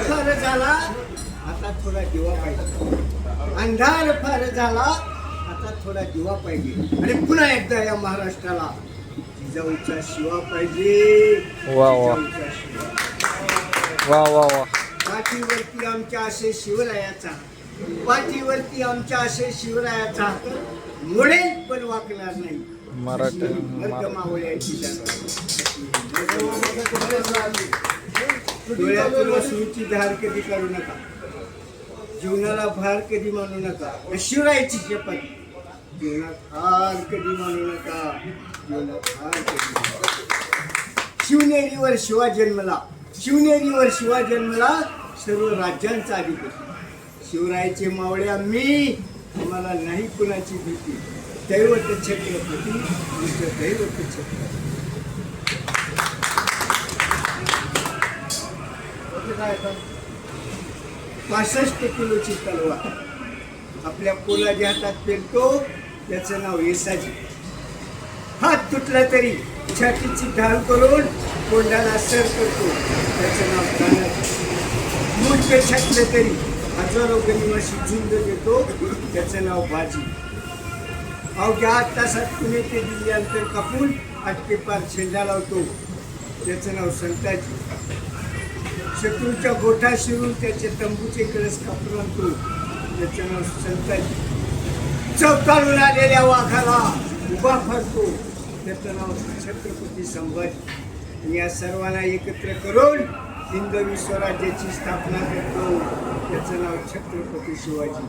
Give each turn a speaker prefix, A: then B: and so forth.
A: फार झाला आता थोडा दिवा पाहिजे. अंधार फार झाला आता थोडा दिवा पाहिजे. आणि पुन्हा एकदा या महाराष्ट्राला जिजाऊचा शिवा पाहिजे.
B: वा वा
A: जिजाऊचा शिवा.
B: वा वा वा.
A: पाठीवरती आमच्या असे शिवरायाचा, पाठीवरती आमच्या असे शिवरायाचा मोडेल पण वाकणार नाही.
B: मराठी
A: वर्ग मावळ्याची डोळ्यातून अश्रूची धार कधी काढू नका. जीवनाला भार कधी मानू नका. शिवरायाची शपथ. जीवनात हार कधी मानू नका. जीवनात हार कधी. शिवनेरीवर शिवा जन्मला, शिवनेरीवर शिवा जन्मला, सर्व राज्यांचा अधिपती. शिवरायाचे मावळे आम्ही, आम्हाला नाही कुणाची भीती. दैवत छत्रपती, आमचं दैवत छत्रपती. 65 किलोची तलवार आपल्या पोलाच्या हातात पेलतो, त्याचं नाव येसाजी. हात तुटला तरी छातीची ढाल करून कोंडाला सर करतो, त्याचं नाव तानाजी. मूठ छाटलं तरी हजारो गनिमाशी झुंज देतो, त्याचं नाव बाजी. अवघ्या 8 तासात पुणे ते दिल्ली अंतर कापून आटकेपार झेंडा लावतो, त्याचं नाव संताजी. शत्रूच्या गोठा शिरून त्याचे तंबूचे कळस कापून आणतो, त्याचं नाव संताजी. चौकाळून आलेल्या वाघाला उभा फाडतो, त्याचं नाव छत्रपती संभाजी. या सर्वांना एकत्र करून हिंदवी स्वराज्याची स्थापना करतो, त्याचं नाव छत्रपती शिवाजी.